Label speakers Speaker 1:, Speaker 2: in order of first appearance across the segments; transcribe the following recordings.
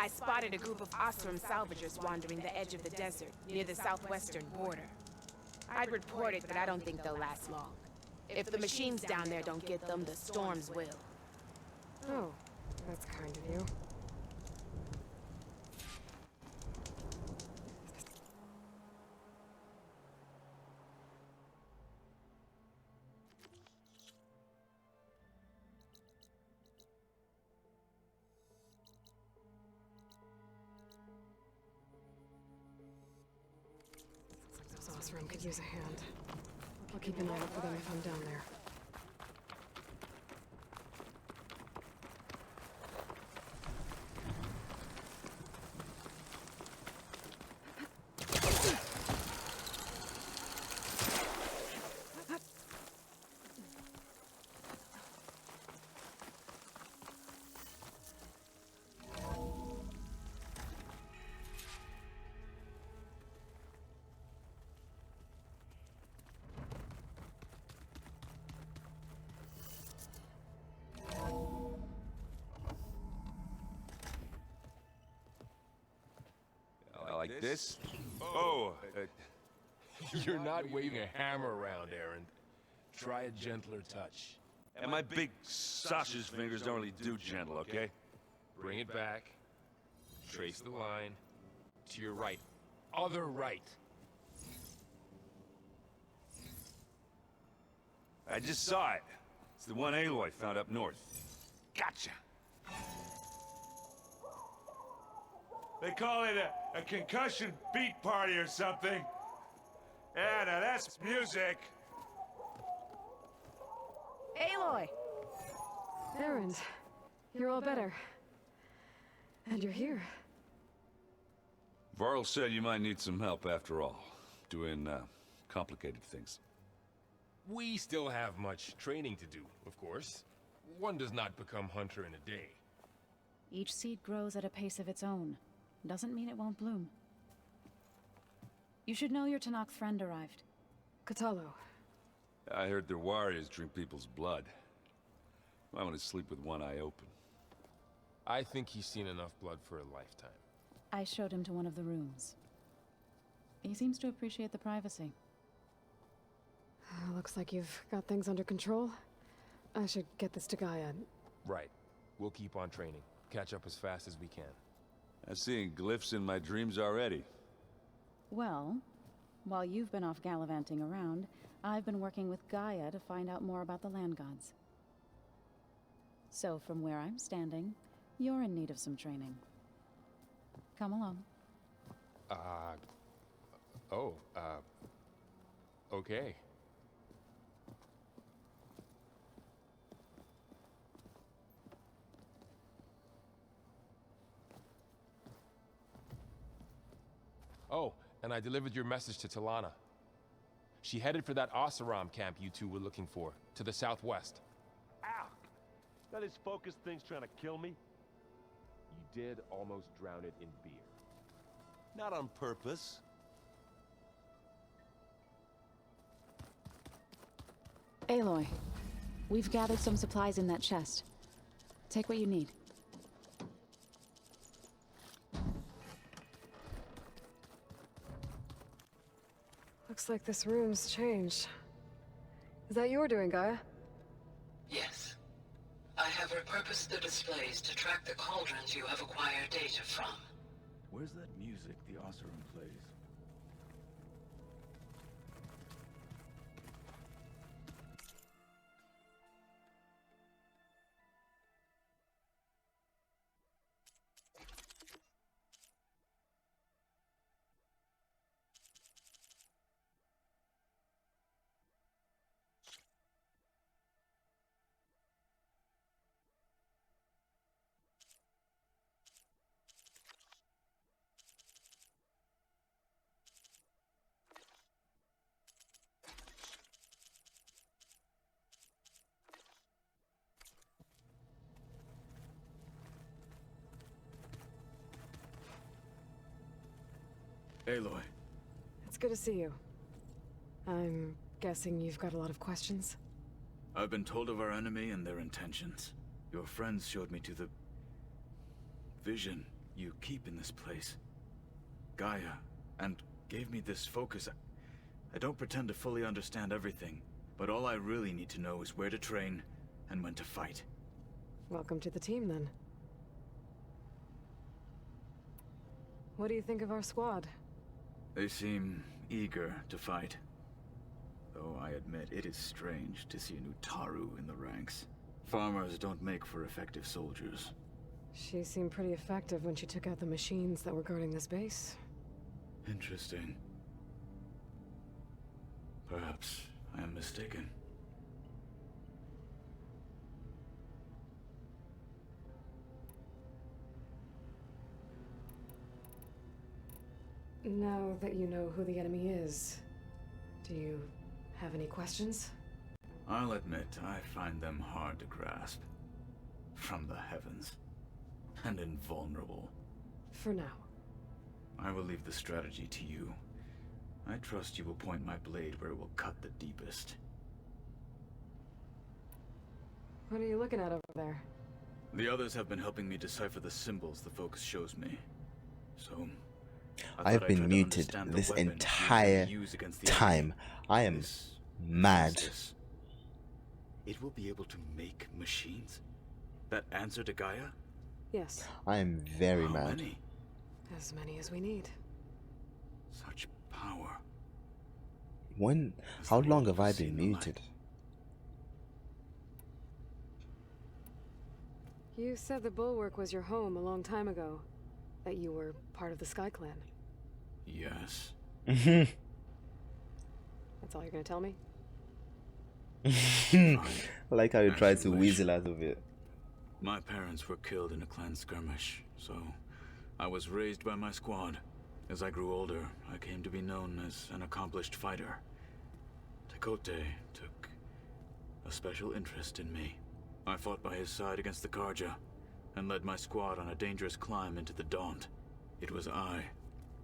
Speaker 1: I spotted a group of Osram salvagers wandering the edge of the desert, near the southwestern border. I'd report it, but I don't think they'll last long. If the machines down there don't get them, the storms will.
Speaker 2: Oh, that's kind of you. Looks like this room could use a hand. I'll keep an eye out for them if I'm down there.
Speaker 3: Like this? Oh,
Speaker 4: You're not waving a hammer around, Aaron. Try a gentler touch.
Speaker 3: and my big sausage fingers don't really do gentle, okay?
Speaker 4: Bring it back. Trace the line. To your right. Other right.
Speaker 3: I just saw it. It's the one Aloy found up north. Gotcha. They call it a concussion beat party or something. Yeah, now that's music.
Speaker 1: Aloy!
Speaker 2: Aaron, you're all better. And you're here.
Speaker 3: Varl said you might need some help after all. Doing, complicated things.
Speaker 4: We still have much training to do, of course. One does not become hunter in a day.
Speaker 5: Each seed grows at a pace of its own. Doesn't mean it won't bloom. You should know your Tanakh friend arrived.
Speaker 2: Katalo.
Speaker 3: I heard their warriors drink people's blood. I want to sleep with one eye open.
Speaker 4: I think he's seen enough blood for a lifetime.
Speaker 5: I showed him to one of the rooms. He seems to appreciate the privacy.
Speaker 2: Looks like you've got things under control. I should get this to Gaia.
Speaker 4: Right. We'll keep on training. Catch up as fast as we can.
Speaker 3: I'm seeing glyphs in my dreams already.
Speaker 5: Well, while you've been off gallivanting around, I've been working with Gaia to find out more about the land gods. So from where I'm standing, you're in need of some training. Come along.
Speaker 4: Okay. Oh, and I delivered your message to Talana. She headed for that Oseram camp you two were looking for, to the southwest.
Speaker 6: Ow! That is focused things trying to kill me? You did almost drown it in beer.
Speaker 7: Not on purpose.
Speaker 5: Aloy, we've gathered some supplies in that chest. Take what you need.
Speaker 2: Looks like this room's changed. Is that your doing, Gaia?
Speaker 8: Yes. I have repurposed the displays to track the cauldrons you have acquired data from.
Speaker 7: Where's that music the Oseram plays? Aloy.
Speaker 2: It's good to see you. I'm guessing you've got a lot of questions?
Speaker 7: I've been told of our enemy and their intentions. Your friends showed me to the vision you keep in this place. Gaia, and gave me this focus. I don't pretend to fully understand everything, but all I really need to know is where to train and when to fight.
Speaker 2: Welcome to the team, then. What do you think of our squad?
Speaker 7: They seem eager to fight. Though I admit it is strange to see an Utaru in the ranks. Farmers don't make for effective soldiers.
Speaker 2: She seemed pretty effective when she took out the machines that were guarding this base.
Speaker 7: Interesting. Perhaps I am mistaken.
Speaker 2: Now that you know who the enemy is, do you have any questions?
Speaker 7: I'll admit, I find them hard to grasp. From the heavens. And invulnerable.
Speaker 2: For now.
Speaker 7: I will leave the strategy to you. I trust you will point my blade where it will cut the deepest.
Speaker 2: What are you looking at over there?
Speaker 7: The others have been helping me decipher the symbols the focus shows me. So,
Speaker 9: I've been muted this entire time. I am mad.
Speaker 7: It will be able to make machines that answer to Gaia?
Speaker 2: Yes.
Speaker 9: I am very
Speaker 7: How
Speaker 9: mad.
Speaker 7: many?
Speaker 2: As many as we need.
Speaker 7: Such power.
Speaker 9: When? How long have I been muted?
Speaker 2: You said the Bulwark was your home a long time ago. That you were part of the Sky Clan.
Speaker 7: Yes.
Speaker 2: That's all you're gonna tell me?
Speaker 9: I like how you tried to weasel out of it.
Speaker 7: My parents were killed in a clan skirmish, so I was raised by my squad. As I grew older, I came to be known as an accomplished fighter. Tekote took a special interest in me. I fought by his side against the Karja, and led my squad on a dangerous climb into the Daunt. It was I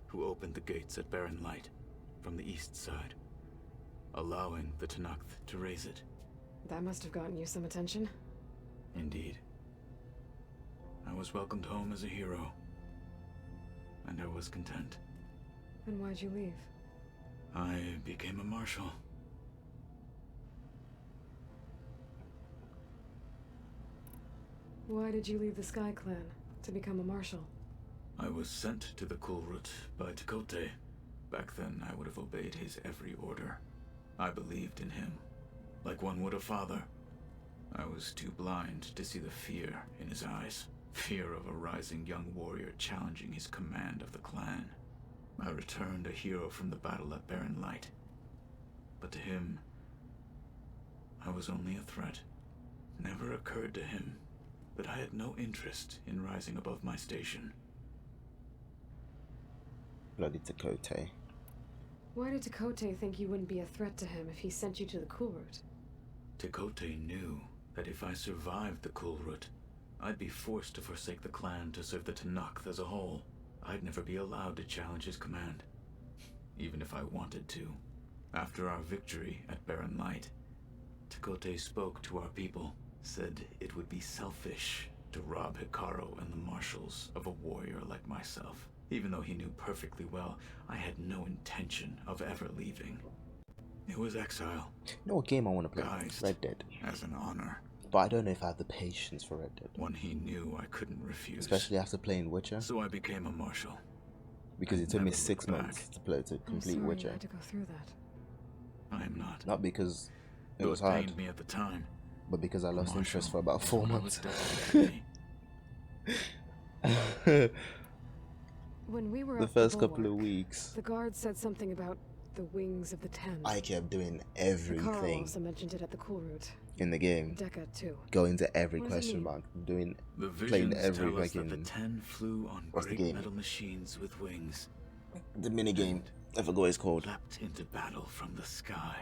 Speaker 7: who opened the gates at Barren Light from the east side, allowing the Tenakth to raise it.
Speaker 2: That must have gotten you some attention.
Speaker 7: Indeed. I was welcomed home as a hero, and I was content.
Speaker 2: And why'd you leave?
Speaker 7: I became a marshal.
Speaker 2: Why did you leave the Sky Clan to become a marshal?
Speaker 7: I was sent to the Kulrut by Tekote. Back then, I would have obeyed his every order. I believed in him, like one would a father. I was too blind to see the fear in his eyes. Fear of a rising young warrior challenging his command of the clan. I returned a hero from the battle at Barren Light. But to him, I was only a threat. Never occurred to him that I had no interest in rising above my station.
Speaker 9: Bloody Tekote.
Speaker 2: Why did Tekote think you wouldn't be a threat to him if he sent you to the Kulrut?
Speaker 7: Tekote knew that if I survived the Kulrut, I'd be forced to forsake the clan to serve the Tenakth as a whole. I'd never be allowed to challenge his command, even if I wanted to. After our victory at Barren Light, Tekote spoke to our people, said it would be selfish to rob Hikaru and the marshals of a warrior like myself. Even though he knew perfectly well, I had no intention of ever leaving. It was exile.
Speaker 9: You know what game I want to play?
Speaker 7: Guised
Speaker 9: Red Dead.
Speaker 7: as an honor.
Speaker 9: But I don't know if I have the patience for Red Dead.
Speaker 7: One he knew I couldn't refuse.
Speaker 9: Especially after playing Witcher.
Speaker 7: So I became a marshal.
Speaker 9: Because it took me
Speaker 7: Never
Speaker 9: 6
Speaker 7: looked
Speaker 9: months
Speaker 7: back.
Speaker 9: to play to
Speaker 2: I'm
Speaker 9: complete
Speaker 2: sorry
Speaker 9: Witcher.
Speaker 2: you had to go through that.
Speaker 7: I am not.
Speaker 9: Not because it
Speaker 7: Though
Speaker 9: was
Speaker 7: it
Speaker 9: hard,
Speaker 7: pained me at the time.
Speaker 9: but because I lost
Speaker 7: Marshal
Speaker 9: interest for about
Speaker 7: is
Speaker 9: 4
Speaker 7: what was
Speaker 9: months.
Speaker 7: destined for me.
Speaker 2: When we were
Speaker 9: The
Speaker 2: up
Speaker 9: first couple of
Speaker 2: Bulwark,
Speaker 9: weeks,
Speaker 2: the guard said something about the wings of the Ten.
Speaker 9: I kept doing
Speaker 2: Hikaru
Speaker 9: everything
Speaker 2: also mentioned it at the Kulrut.
Speaker 9: in the game.
Speaker 2: Deca too.
Speaker 9: Going to every
Speaker 2: What does it
Speaker 9: question
Speaker 2: mean?
Speaker 9: mark, doing
Speaker 7: The
Speaker 9: playing
Speaker 7: visions
Speaker 9: every
Speaker 7: tell us that the
Speaker 9: fucking
Speaker 7: 10 flew on
Speaker 9: what's the
Speaker 7: great
Speaker 9: game?
Speaker 7: metal machines with wings.
Speaker 9: the mini game. I forgot what it's called.
Speaker 7: Leapt into battle from the sky.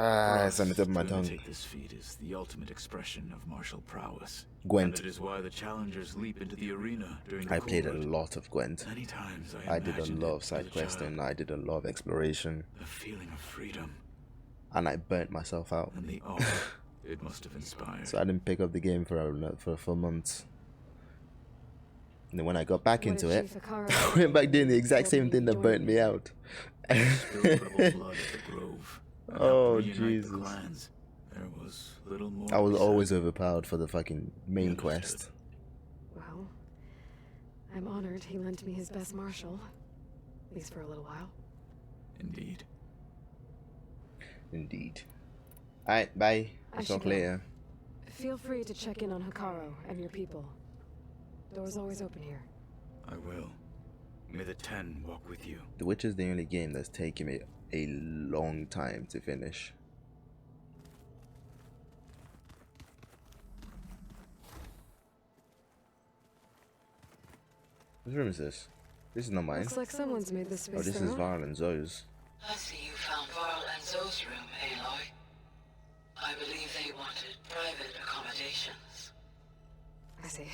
Speaker 9: Ah, it's on the tip of my
Speaker 7: To
Speaker 9: tongue.
Speaker 7: imitate this feat is the ultimate expression of martial prowess.
Speaker 9: Gwent.
Speaker 7: And it is why the challengers leap into the arena during the
Speaker 9: I played a
Speaker 7: Kulrut.
Speaker 9: lot of Gwent.
Speaker 7: Many times
Speaker 9: I did a
Speaker 7: imagined
Speaker 9: lot
Speaker 7: it
Speaker 9: of side
Speaker 7: as a
Speaker 9: questing.
Speaker 7: child.
Speaker 9: I did a lot of exploration,
Speaker 7: The feeling of freedom
Speaker 9: and I burnt myself out.
Speaker 7: and the awe it must have inspired.
Speaker 9: So I didn't pick up the game for months. And then when I got back
Speaker 2: What
Speaker 9: into
Speaker 2: if
Speaker 9: it,
Speaker 2: Chief Hikaru
Speaker 9: I went back doing the exact
Speaker 2: told
Speaker 9: same
Speaker 2: me
Speaker 9: thing
Speaker 2: you
Speaker 9: that
Speaker 2: joined
Speaker 9: burnt me
Speaker 2: me?
Speaker 9: out.
Speaker 7: Spilled rebel blood at the Grove. And helped
Speaker 9: Oh,
Speaker 7: reunite the
Speaker 9: Jesus.
Speaker 7: clans. There was little more
Speaker 9: I
Speaker 7: to
Speaker 9: was
Speaker 7: be
Speaker 9: always
Speaker 7: said.
Speaker 9: overpowered for the fucking main
Speaker 7: Understood.
Speaker 9: quest.
Speaker 2: Well, I'm honored he lent me his best marshal. At least for a little while.
Speaker 7: Indeed.
Speaker 9: Indeed. Alright, bye.
Speaker 2: I
Speaker 9: We'll
Speaker 2: should
Speaker 9: talk
Speaker 2: go.
Speaker 9: later.
Speaker 2: Feel free to check in on Hikaru and your people. Door's always open here.
Speaker 7: I will. May the 10 walk with you.
Speaker 9: The Witcher is the only game that's taken me a long time to finish. Whose room is this? This is not mine.
Speaker 2: Looks like someone's made this space
Speaker 9: Oh, this
Speaker 2: their
Speaker 9: is
Speaker 2: own.
Speaker 9: Varl and Zoe's.
Speaker 8: I see you found Varl and Zoe's room, Aloy. I believe they wanted private accommodations.
Speaker 2: I see.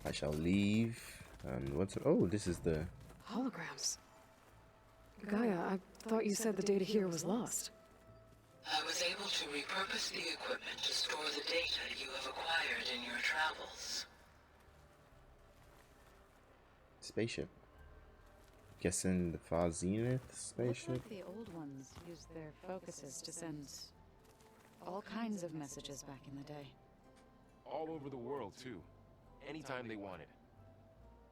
Speaker 9: I shall leave. And what's... Oh, this is the...
Speaker 2: Holograms. Gaia, I thought you said the data here was lost.
Speaker 8: I was able to repurpose the equipment to store the data you have acquired in your travels.
Speaker 9: spaceship. Guessing the Far Zenith
Speaker 5: Looks
Speaker 9: spaceship?
Speaker 5: like the old ones used their focuses to send all kinds of messages back in the day.
Speaker 4: All over the world, too. Anytime they wanted.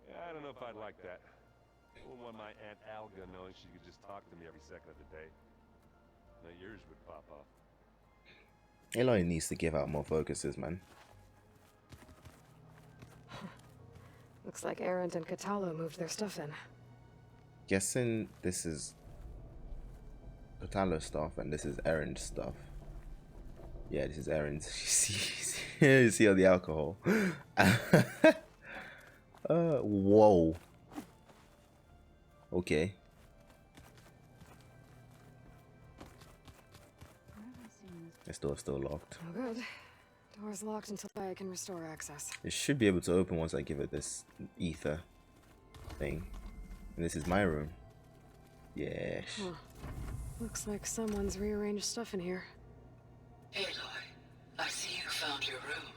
Speaker 6: Yeah, I don't know if I'd like that. I wouldn't want my Aunt Alga knowing she could just talk to me every second of the day. Now yours would pop off.
Speaker 9: Aloy needs to give out more focuses, man.
Speaker 2: Looks like Erend and Katalo moved their stuff in.
Speaker 9: Guessing this is Katalo stuff and this is Erend's stuff. Yeah, this is Erend's. You see all the alcohol. Whoa. Okay. This door's still locked.
Speaker 2: Oh, good. Door's locked until I can restore access.
Speaker 9: It should be able to open once I give it this ether thing. And this is my room. Yes.
Speaker 2: Huh. Looks like someone's rearranged stuff in here.
Speaker 8: Aloy, I see you found your room.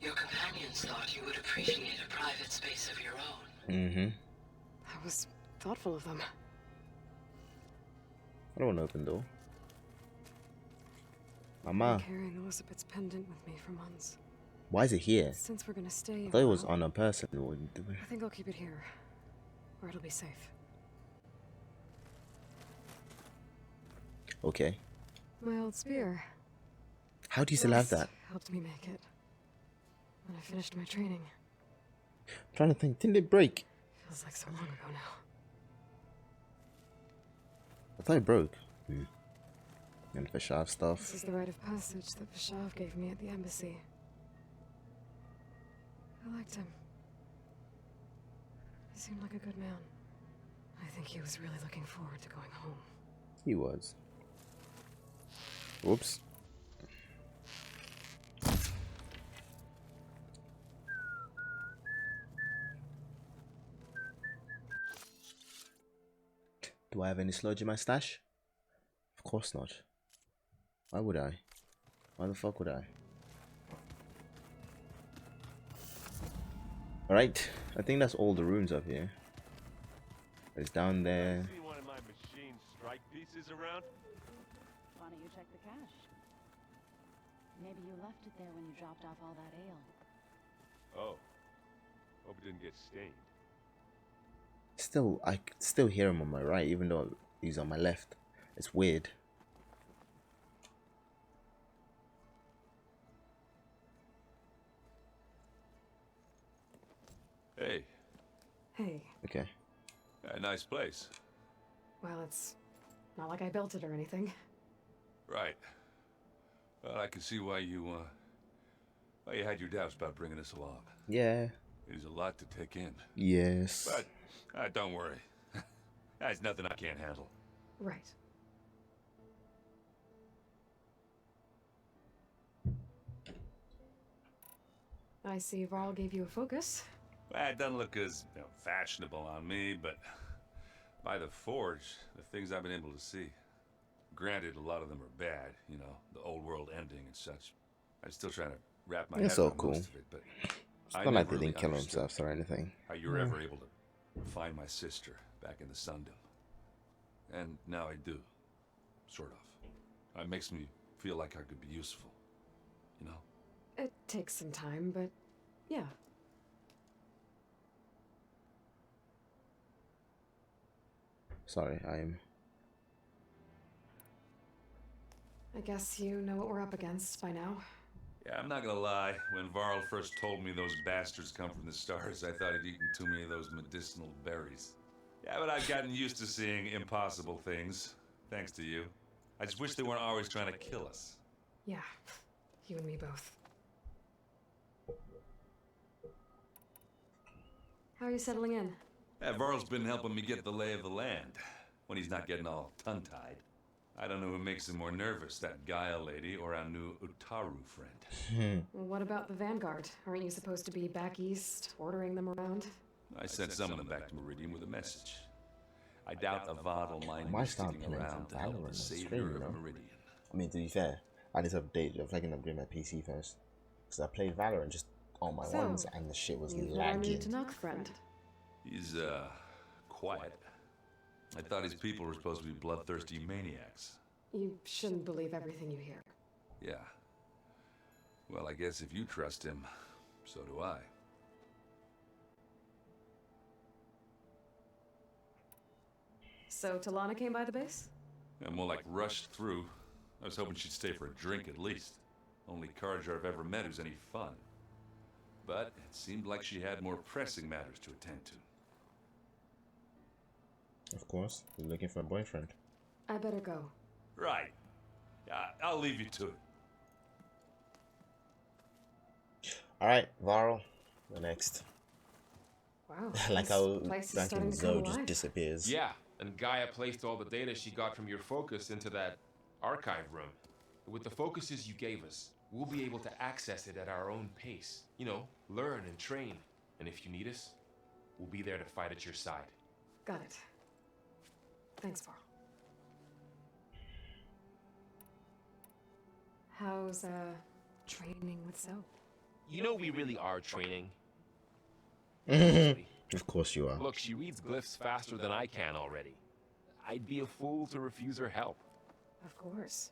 Speaker 8: Your companions thought you would appreciate a private space of your own.
Speaker 9: Mm-hmm.
Speaker 2: That was thoughtful of them.
Speaker 9: I don't want to open door.
Speaker 2: I've
Speaker 9: Mama,
Speaker 2: been carrying Elizabeth's pendant with me for months.
Speaker 9: why is it here?
Speaker 2: Since we're gonna stay
Speaker 9: I thought it
Speaker 2: a
Speaker 9: was
Speaker 2: while,
Speaker 9: on a person.
Speaker 2: I think I'll keep it here, where it'll be safe.
Speaker 9: Okay.
Speaker 2: My old spear.
Speaker 9: How do you still have that?
Speaker 2: Helped me make it. When I finished my training.
Speaker 9: I'm trying to think. Didn't it break?
Speaker 2: Feels like so long ago now.
Speaker 9: I thought it broke. And Vashav
Speaker 2: This
Speaker 9: stuff.
Speaker 2: is the rite of passage that Vashav gave me at the embassy. I liked him. He seemed like a good man. I think he was really looking forward to going home.
Speaker 9: He was. Whoops. Do I have any sludge in my stash? Of course not. Why would I? Why the fuck would I? Alright, I think that's all the rooms up here. It's down there.
Speaker 6: See one of my machine strike pieces around?
Speaker 5: Why don't you check the cache? Maybe you left it there when you dropped off all that ale.
Speaker 6: Oh. Hope it didn't get stained.
Speaker 9: Still, I could still hear him on my right, even though he's on my left. It's weird.
Speaker 3: Hey,
Speaker 2: Hey,
Speaker 9: Okay.
Speaker 3: a nice place.
Speaker 2: well, it's not like I built it or anything.
Speaker 3: Right. Well, I can see why you had your doubts about bringing us along.
Speaker 9: Yeah.
Speaker 3: It is a lot to take in.
Speaker 9: Yes.
Speaker 3: But don't worry. That's nothing I can't handle.
Speaker 2: Right. I see Varl gave you a focus.
Speaker 3: Well, it doesn't look as fashionable on me, but by the Forge, the things I've been able to see. Granted, a lot of them are bad, you know, the old world ending and such. I'm still trying to wrap my
Speaker 9: It's
Speaker 3: head
Speaker 9: all
Speaker 3: around
Speaker 9: cool.
Speaker 3: most of it, but
Speaker 9: It's
Speaker 3: I
Speaker 9: not like
Speaker 3: never
Speaker 9: they didn't
Speaker 3: really
Speaker 9: kill
Speaker 3: understood
Speaker 9: themselves or anything.
Speaker 3: how you were ever able to find my sister back in the Sundom. And now I do. Sort of. It makes me feel like I could be useful. You know?
Speaker 2: It takes some time, but yeah.
Speaker 9: Sorry,
Speaker 2: I guess you know what we're up against by now.
Speaker 3: Yeah, I'm not gonna lie. When Varl first told me those bastards come from the stars, I thought he'd eaten too many of those medicinal berries. Yeah, but I've gotten used to seeing impossible things, thanks to you. I just wish they weren't always trying to kill us.
Speaker 2: Yeah, you and me both. How are you settling in?
Speaker 3: Yeah, Varl's been helping me get the lay of the land, when he's not getting all tongue-tied. I don't know who makes him more nervous, that Gaia lady or our new Utaru friend.
Speaker 2: Well, what about the Vanguard? Aren't you supposed to be back east, ordering them around?
Speaker 3: I sent some of them back to Meridian with a message. I doubt Avad will mind
Speaker 9: might
Speaker 3: me
Speaker 9: start
Speaker 3: sticking
Speaker 9: playing
Speaker 3: around to
Speaker 9: some
Speaker 3: help
Speaker 9: Valorant
Speaker 3: the
Speaker 9: on
Speaker 3: savior
Speaker 9: stream, you
Speaker 3: of
Speaker 9: know?
Speaker 3: Meridian.
Speaker 9: I mean, to be fair, I need to update. I can upgrade my PC first. Because I played Valorant just on my ones and the shit was
Speaker 2: You've never
Speaker 9: lagging.
Speaker 2: moved to Nook, friend.
Speaker 3: He's, quiet. I thought his people were supposed to be bloodthirsty maniacs.
Speaker 2: You shouldn't believe everything you hear.
Speaker 3: Yeah. Well, I guess if you trust him, so do I.
Speaker 2: So Talana came by the base?
Speaker 3: And more like rushed through. I was hoping she'd stay for a drink at least. Only Carja I've ever met who's any fun. But it seemed like she had more pressing matters to attend to.
Speaker 9: Of course, you're looking for a boyfriend.
Speaker 2: I better go.
Speaker 3: Right. I'll leave you to it.
Speaker 9: Alright, Varl, the next.
Speaker 2: Wow.
Speaker 9: Like
Speaker 2: this
Speaker 9: how
Speaker 2: place is
Speaker 9: Franklin
Speaker 2: starting to come
Speaker 9: Zoe just
Speaker 2: alive.
Speaker 9: disappears.
Speaker 4: Yeah, and Gaia placed all the data she got from your focus into that archive room. With the focuses you gave us, we'll be able to access it at our own pace. You know, learn and train. And if you need us, we'll be there to fight at your side.
Speaker 2: Got it. Thanks, Varl. How's, training with Zoe?
Speaker 4: You know we really are training.
Speaker 9: Of course you are.
Speaker 4: Look, she reads glyphs faster than I can already. I'd be a fool to refuse her help.
Speaker 2: Of course.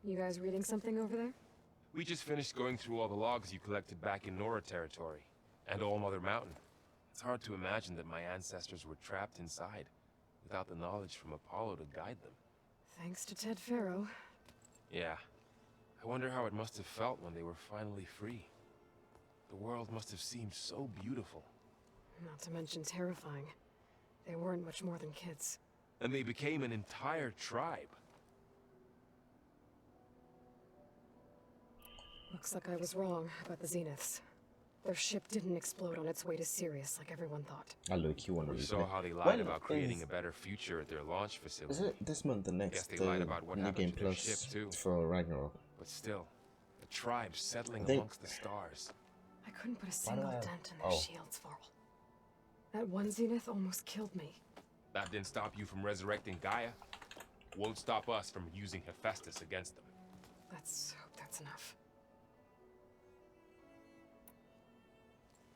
Speaker 2: You guys reading something over there?
Speaker 4: We just finished going through all the logs you collected back in Nora territory, and All Mother Mountain. It's hard to imagine that my ancestors were trapped inside, without the knowledge from Apollo to guide them.
Speaker 2: Thanks to Ted Farrow.
Speaker 4: Yeah. I wonder how it must have felt when they were finally free. The world must have seemed so beautiful.
Speaker 2: Not to mention terrifying. They weren't much more than kids.
Speaker 4: And they became an entire tribe.
Speaker 2: Looks like I was wrong about the Zeniths. Their ship didn't explode on its way to Sirius like everyone thought.
Speaker 9: I look, you want to
Speaker 4: We
Speaker 9: read
Speaker 4: saw
Speaker 9: it.
Speaker 4: how they lied
Speaker 9: When
Speaker 4: about creating
Speaker 9: is-
Speaker 4: a better future at their launch facility.
Speaker 9: Is it this month, the
Speaker 4: Guess
Speaker 9: next
Speaker 4: they lied about what
Speaker 9: New
Speaker 4: happened
Speaker 9: Game
Speaker 4: to their
Speaker 9: Plus
Speaker 4: ship, too.
Speaker 9: for Ragnarok?
Speaker 4: But still, the tribe settling
Speaker 9: I think-
Speaker 4: amongst the stars.
Speaker 2: I couldn't put a
Speaker 9: Why do
Speaker 2: single
Speaker 9: I have-
Speaker 2: dent in their
Speaker 9: oh.
Speaker 2: shields, Varl. That one Zenith almost killed me.
Speaker 4: That didn't stop you from resurrecting Gaia. Won't stop us from using Hephaestus against them.
Speaker 2: Let's hope that's enough.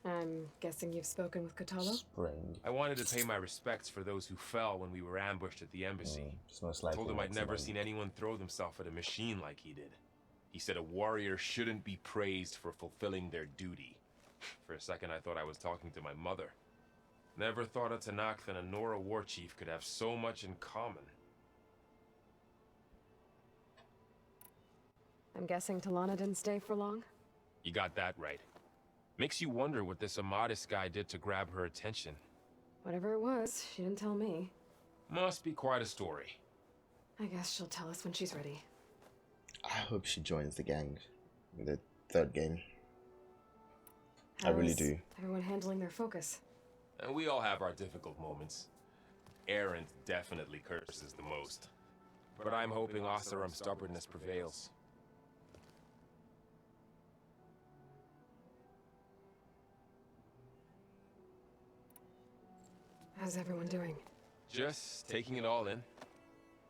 Speaker 2: I'm guessing you've spoken with Katalo?
Speaker 9: Spring.
Speaker 4: I wanted to pay my respects for those who fell when we were ambushed at the embassy.
Speaker 9: It's most likely
Speaker 4: Told him I'd
Speaker 9: next
Speaker 4: never
Speaker 9: month.
Speaker 4: seen anyone throw themselves at a machine like he did. He said a warrior shouldn't be praised for fulfilling their duty. For a second I thought I was talking to my mother. Never thought a Tanakh and a Nora war chief could have so much in common.
Speaker 2: I'm guessing Talana didn't stay for long?
Speaker 4: You got that right. Makes you wonder what this Amadis guy did to grab her attention.
Speaker 2: Whatever it was, she didn't tell me.
Speaker 4: Must be quite a story.
Speaker 2: I guess she'll tell us when she's ready.
Speaker 9: I hope she joins the gang in the third game. I really
Speaker 2: How's
Speaker 9: do.
Speaker 2: everyone handling their focus?
Speaker 4: And we all have our difficult moments. Errant definitely curses the most. But I'm hoping Oseram's stubbornness prevails.
Speaker 2: How's everyone doing?
Speaker 4: Just taking it all in.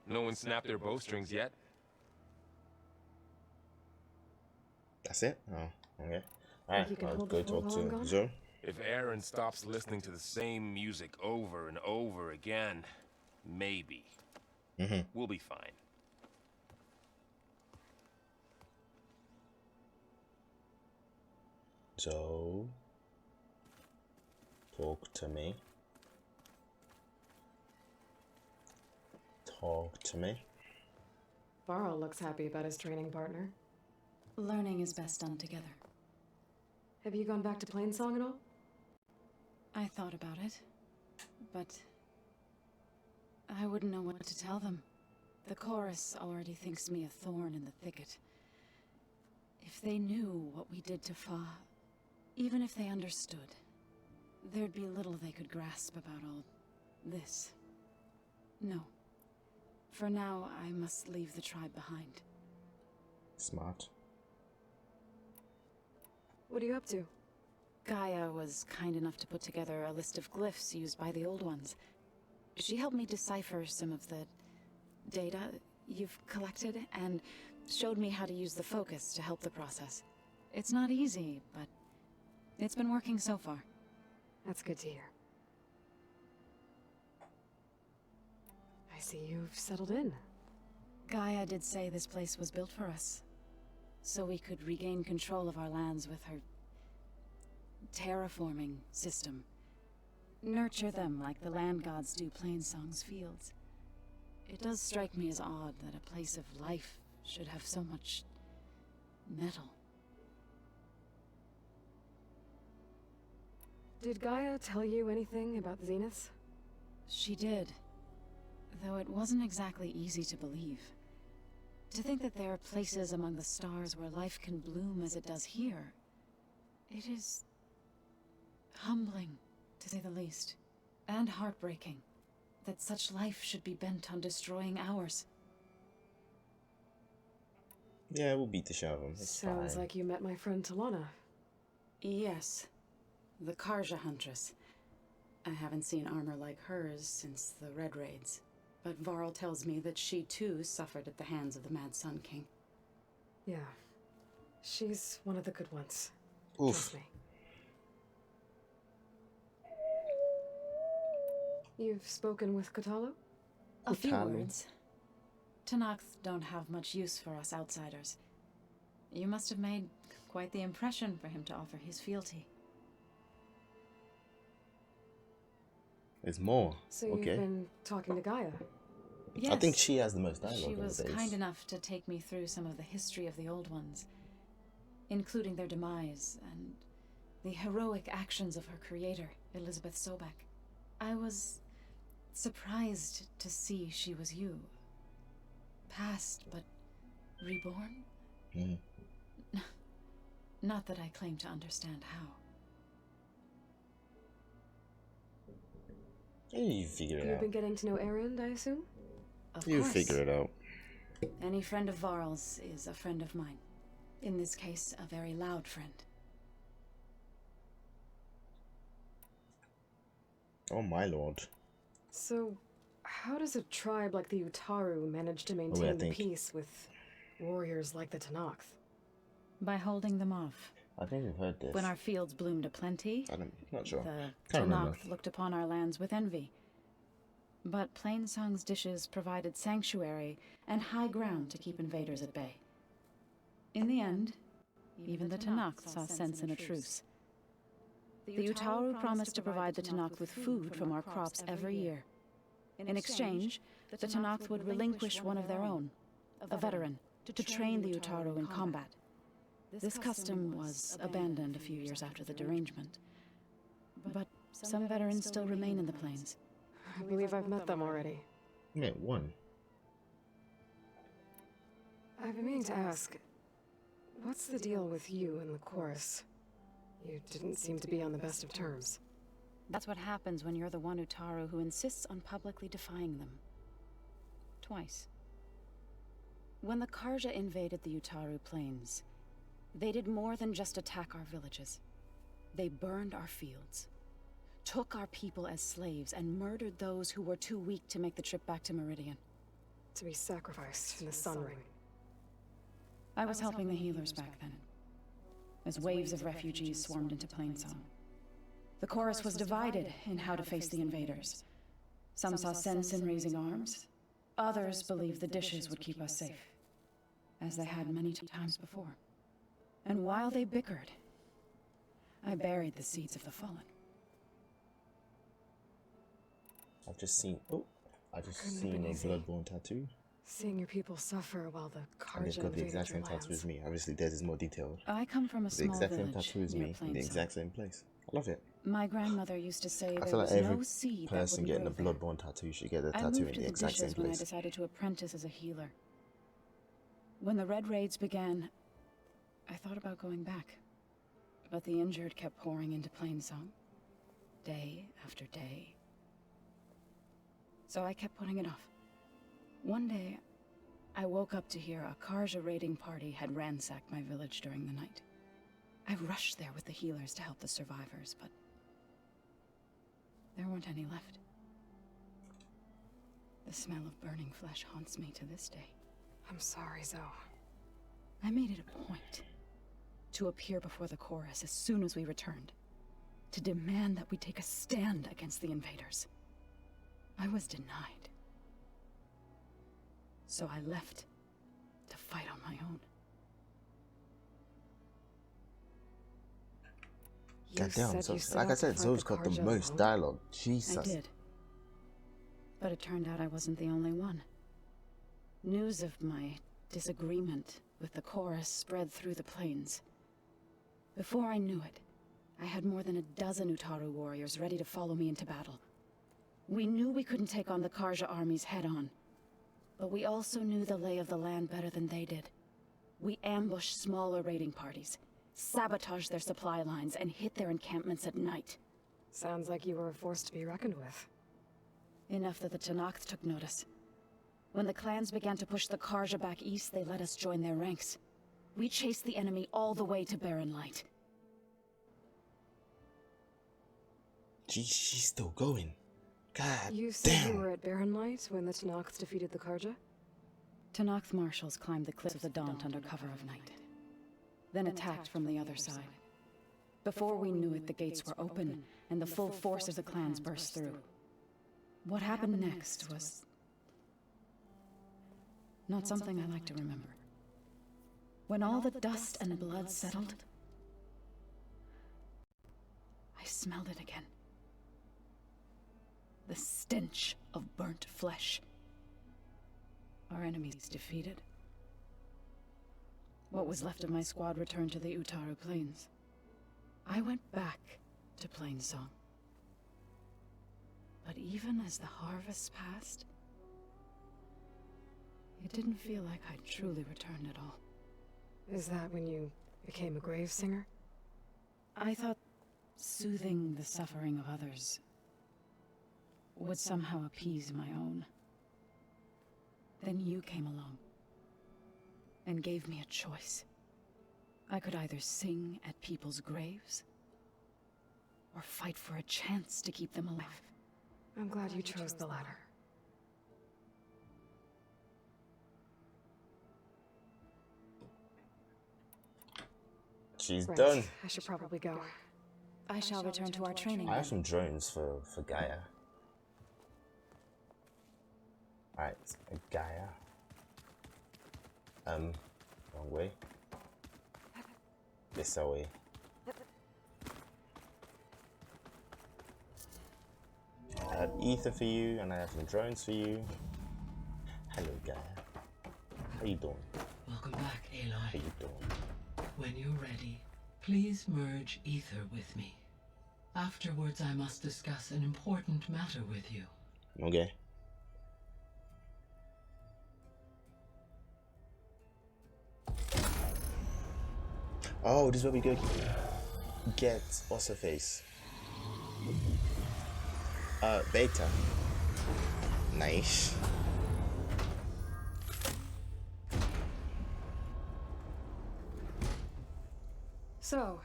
Speaker 4: No one snapped their bowstrings yet.
Speaker 9: That's it? Oh, okay. Alright,
Speaker 2: you can
Speaker 9: I'll
Speaker 2: hold
Speaker 9: go
Speaker 2: the fort
Speaker 9: talk
Speaker 2: while I'm
Speaker 9: to
Speaker 2: gone?
Speaker 9: Joe.
Speaker 4: If Aaron stops listening to the same music over and over again, maybe. We'll be fine.
Speaker 9: Joe, talk to me. Talk to me.
Speaker 2: Varl looks happy about his training partner.
Speaker 5: Learning is best done together.
Speaker 2: Have you gone back to Plainsong at all?
Speaker 5: I thought about it, but I wouldn't know what to tell them. The chorus already thinks me a thorn in the thicket. If they knew what we did to Fa, even if they understood, there'd be little they could grasp about all this. No. For now, I must leave the tribe behind.
Speaker 9: Smart.
Speaker 2: What are you up to?
Speaker 5: Gaia was kind enough to put together a list of glyphs used by the Old Ones. She helped me decipher some of the data you've collected, and showed me how to use the focus to help the process. It's not easy, but it's been working so far.
Speaker 2: That's good to hear. I see you've settled in.
Speaker 5: Gaia did say this place was built for us, so we could regain control of our lands with her terraforming system. Nurture them like the land gods do Plainsong's fields. It does strike me as odd that a place of life should have so much metal.
Speaker 2: Did Gaia tell you anything about the Zeniths?
Speaker 5: She did, though it wasn't exactly easy to believe. To think that there are places among the stars where life can bloom as it does here, it is humbling, to say the least, and heartbreaking that such life should be bent on destroying ours.
Speaker 9: Yeah, we'll beat the shit out of him. It's
Speaker 2: Sounds
Speaker 9: fine.
Speaker 2: like you met my friend Talana.
Speaker 5: Yes, the Karja Huntress. I haven't seen armor like hers since the Red Raids, but Varl tells me that she too suffered at the hands of the Mad Sun King.
Speaker 2: Yeah. She's one of the good ones.
Speaker 9: Oof.
Speaker 2: Trust me. You've spoken with Kotallo?
Speaker 5: A few
Speaker 9: Kotallo.
Speaker 5: words. Tenakth don't have much use for us outsiders. You must have made quite the impression for him to offer his fealty.
Speaker 9: There's more.
Speaker 2: So you've
Speaker 9: Okay.
Speaker 2: been talking to Gaia?
Speaker 5: Yes,
Speaker 9: I think she has the most dialogue
Speaker 5: she
Speaker 9: in
Speaker 5: was
Speaker 9: the base.
Speaker 5: kind enough to take me through some of the history of the Old Ones, including their demise and the heroic actions of her creator, Elizabeth Sobek. I was surprised to see she was you. Past, but reborn?
Speaker 9: Mhm.
Speaker 5: Not that I claim to understand how.
Speaker 9: You figure it
Speaker 2: You've
Speaker 9: out.
Speaker 2: been getting to know Erend, I assume?
Speaker 5: Of
Speaker 9: You
Speaker 5: course.
Speaker 9: figure it out.
Speaker 5: Any friend of Varl's is a friend of mine. In this case, a very loud friend.
Speaker 9: Oh my lord.
Speaker 2: So, how does a tribe like the Utaru manage to
Speaker 9: I
Speaker 2: maintain the
Speaker 9: think-
Speaker 2: peace with warriors like the Tenakth?
Speaker 5: By holding them off.
Speaker 9: I think we've heard this.
Speaker 5: When our fields bloomed aplenty,
Speaker 9: Not sure.
Speaker 5: the
Speaker 9: Can't remember.
Speaker 5: Tenakth looked upon our lands with envy. But Plainsong's dishes provided sanctuary and high ground to keep invaders at bay. In the end, even the Tenakth saw sense in a truce. The Utaru promised to provide the Tenakth with food from our crops every year. In exchange, the Tenakth would relinquish one of their own, a veteran, to train the Utaru in combat. This custom was abandoned a few years after the derangement. But some veterans still remain in the plains.
Speaker 2: I believe I've met them already.
Speaker 9: Yeah, one.
Speaker 2: I've been meaning to ask, what's the deal with you and the chorus? You didn't seem to be on the best of terms.
Speaker 5: That's what happens when you're the one Utaru who insists on publicly defying them. Twice. When the Karja invaded the Utaru plains, they did more than just attack our villages. They burned our fields, took our people as slaves, and murdered those who were too weak to make the trip back to Meridian.
Speaker 2: To be sacrificed in the Sun Ring.
Speaker 5: I was helping the healers back then. as waves of refugees swarmed into Plainsong. The chorus was divided in how to face the invaders. Some saw sense in raising arms. Others believed the dishes would keep us safe, as they had many times before. And while they bickered, I buried the seeds of the fallen.
Speaker 9: I've just seen. Oh, I just
Speaker 2: Couldn't have
Speaker 9: seen
Speaker 2: been
Speaker 9: a
Speaker 2: easy.
Speaker 9: bloodborne tattoo.
Speaker 2: Seeing your people suffer while the
Speaker 9: And they've
Speaker 2: Karja
Speaker 9: got the
Speaker 2: invaded
Speaker 9: exact
Speaker 2: your
Speaker 9: same tattoo
Speaker 2: lands.
Speaker 9: as me. Obviously, theirs is more detailed.
Speaker 5: I come from a
Speaker 9: The
Speaker 5: small
Speaker 9: exact same
Speaker 5: village
Speaker 9: tattoo as
Speaker 5: near
Speaker 9: me in the
Speaker 5: Plainsong.
Speaker 9: exact same place. I love it.
Speaker 5: My grandmother used to say
Speaker 9: I
Speaker 5: there
Speaker 9: feel like
Speaker 5: was
Speaker 9: every
Speaker 5: no seed that
Speaker 9: person
Speaker 5: wouldn't
Speaker 9: getting a
Speaker 5: grow there.
Speaker 9: bloodborne tattoo should get a
Speaker 5: I
Speaker 9: tattoo
Speaker 5: moved
Speaker 9: in
Speaker 5: to
Speaker 9: the
Speaker 5: the
Speaker 9: exact same
Speaker 5: dishes when I
Speaker 9: place.
Speaker 5: decided to apprentice as a healer. When the Red Raids began, I thought about going back. But the injured kept pouring into Plainsong, day after day. So I kept putting it off. One day, I woke up to hear a Karja raiding party had ransacked my village during the night. I rushed there with the healers to help the survivors, but there weren't any left. The smell of burning flesh haunts me to this day.
Speaker 2: I'm sorry, Zoe.
Speaker 5: I made it a point to appear before the chorus as soon as we returned, to demand that we take a stand against the invaders. I was denied. So I left to fight on my own.
Speaker 2: You
Speaker 9: Goddamn,
Speaker 2: said you set
Speaker 9: like I
Speaker 2: out to
Speaker 9: said,
Speaker 2: fight
Speaker 9: Zoe's
Speaker 2: the
Speaker 9: got the
Speaker 2: Karja
Speaker 9: most
Speaker 2: alone?
Speaker 9: dialogue. Jesus.
Speaker 5: I did. But it turned out I wasn't the only one. News of my disagreement with the chorus spread through the plains. Before I knew it, I had more than a dozen Utaru warriors ready to follow me into battle. We knew we couldn't take on the Karja armies head-on, but we also knew the lay of the land better than they did. We ambushed smaller raiding parties, sabotaged their supply lines, and hit their encampments at night.
Speaker 2: Sounds like you were a force to be reckoned with.
Speaker 5: Enough that the Tenakth took notice. When the clans began to push the Karja back east, they let us join their ranks. We chased the enemy all the way to Barren Light.
Speaker 9: She's still going. God
Speaker 2: You said
Speaker 9: damn.
Speaker 2: you were at Barren Light when the Tenakth defeated the Karja?
Speaker 5: Tenakth marshals climbed the cliffs of the Daunt under cover of night, then attacked from the other side. Before we knew it, the gates were open, and the full force of the clans burst through. What happened next was not something I like to remember. When all the dust and blood settled, I smelled it again. The stench of burnt flesh. Our enemies defeated. What was left of my squad returned to the Utaru Plains. I went back to Plainsong. But even as the harvest passed, it didn't feel like I'd truly returned at all.
Speaker 2: Is that when you became a grave singer?
Speaker 5: I thought soothing the suffering of others would somehow appease my own. Then you came along and gave me a choice. I could either sing at people's graves or fight for a chance to keep them alive.
Speaker 2: I'm glad you chose the latter.
Speaker 9: She's
Speaker 2: Right.
Speaker 9: done.
Speaker 2: I should probably go.
Speaker 5: I shall return to our training.
Speaker 9: I have some drones for Gaia. Alright, Gaia. Wrong way. This way. I have ether for you, and I have some drones for you. Hello, Gaia. How you doing?
Speaker 8: Welcome back,
Speaker 9: How
Speaker 8: Aloy.
Speaker 9: you doing?
Speaker 8: When you're ready, please merge ether with me. Afterwards, I must discuss an important matter with you.
Speaker 9: Okay. Oh, this is where we go get what's her face? Beta. Nice.
Speaker 2: So,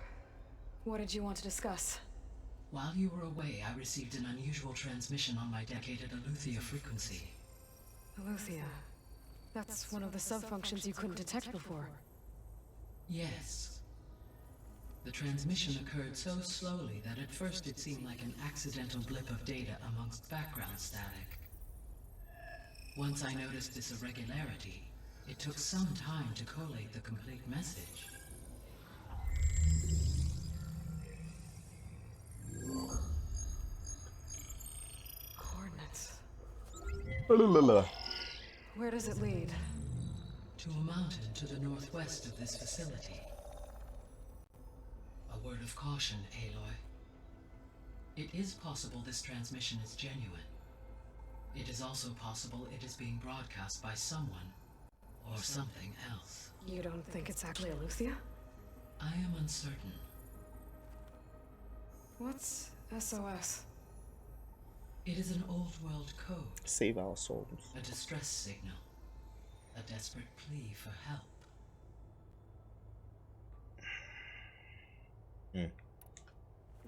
Speaker 2: what did you want to discuss?
Speaker 8: While you were away, I received an unusual transmission on my dedicated Aletheia frequency.
Speaker 2: Aletheia. That's one of the sub-functions you couldn't detect before.
Speaker 8: Yes. The transmission occurred so slowly that at first it seemed like an accidental blip of data amongst background static. Once I noticed this irregularity, it took some time to collate the complete message.
Speaker 2: Coordinates.
Speaker 9: La.
Speaker 2: Where does it lead?
Speaker 8: To a mountain to the northwest of this facility. A word of caution, Aloy. It is possible this transmission is genuine. It is also possible it is being broadcast by someone or something else.
Speaker 2: You don't think it's actually Aletheia?
Speaker 8: I am uncertain.
Speaker 2: What's SOS?
Speaker 8: It is an old world code.
Speaker 9: Save our souls.
Speaker 8: A distress signal. A desperate plea for help.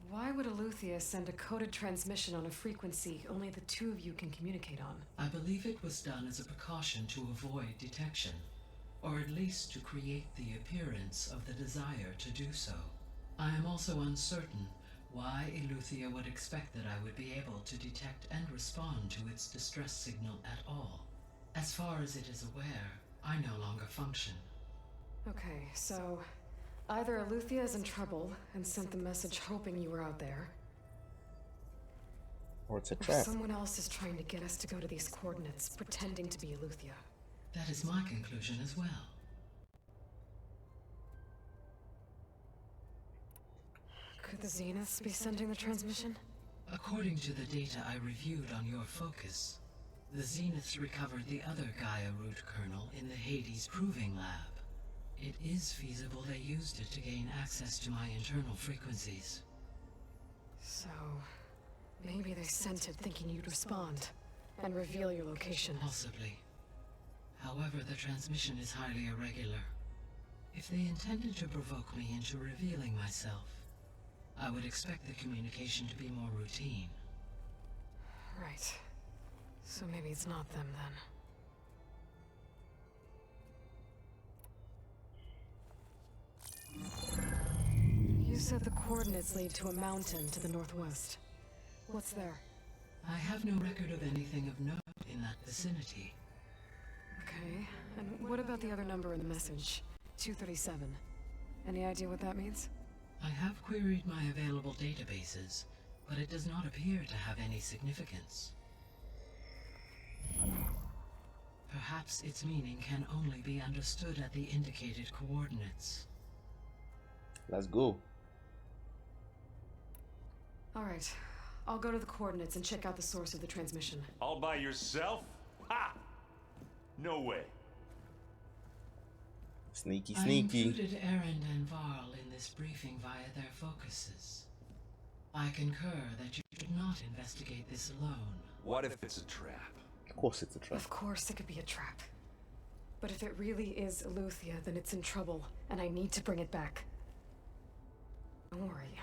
Speaker 2: Why would Aletheia send a coded transmission on a frequency only the two of you can communicate on?
Speaker 8: I believe it was done as a precaution to avoid detection, or at least to create the appearance of the desire to do so. I am also uncertain why Aletheia would expect that I would be able to detect and respond to its distress signal at all. As far as it is aware, I no longer function.
Speaker 2: Okay, so either Aletheia is in trouble and sent the message hoping you were out there,
Speaker 9: Or it's a
Speaker 2: or
Speaker 9: trap.
Speaker 2: someone else is trying to get us to go to these coordinates, pretending to be Aletheia.
Speaker 8: That is my conclusion as well.
Speaker 2: Could the Zeniths be sending the transmission?
Speaker 8: According to the data I reviewed on your focus, the Zeniths recovered the other Gaia root kernel in the Hades Proving Lab. It is feasible they used it to gain access to my internal frequencies.
Speaker 2: So, maybe they sent it thinking you'd respond and reveal your location.
Speaker 8: Possibly. However, the transmission is highly irregular. If they intended to provoke me into revealing myself, I would expect the communication to be more routine.
Speaker 2: Right. So maybe it's not them then. You said the coordinates lead to a mountain to the northwest. What's there?
Speaker 8: I have no record of anything of note in that vicinity.
Speaker 2: Okay, and what about the other number in the message? 237. Any idea what that means?
Speaker 8: I have queried my available databases, but it does not appear to have any significance. Perhaps its meaning can only be understood at the indicated coordinates.
Speaker 9: Let's go.
Speaker 2: Alright, I'll go to the coordinates and check out the source of the transmission.
Speaker 6: All by yourself? Ha! No way.
Speaker 9: Sneaky,
Speaker 8: I
Speaker 9: sneaky.
Speaker 8: included Erend and Varl in this briefing via their focuses. I concur that you should not investigate this alone.
Speaker 6: What if it's a trap?
Speaker 9: Of course it's a trap.
Speaker 2: Of course it could be a trap. But if it really is Aletheia, then it's in trouble, and I need to bring it back. Don't worry.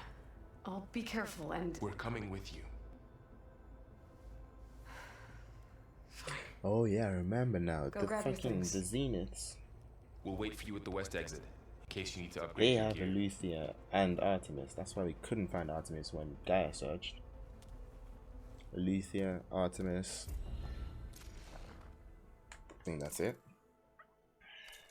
Speaker 2: I'll be careful and...
Speaker 4: We're coming with you.
Speaker 2: Fine.
Speaker 9: Oh yeah, I remember now.
Speaker 2: Go
Speaker 9: The
Speaker 2: grab your
Speaker 9: fucking
Speaker 2: things.
Speaker 9: the Zeniths.
Speaker 4: We'll wait for you at the west exit, in case you need to upgrade
Speaker 9: They
Speaker 4: your
Speaker 9: have
Speaker 4: gear.
Speaker 9: Aletheia and Artemis. That's why we couldn't find Artemis when Gaia searched. Aletheia, Artemis. I think that's it.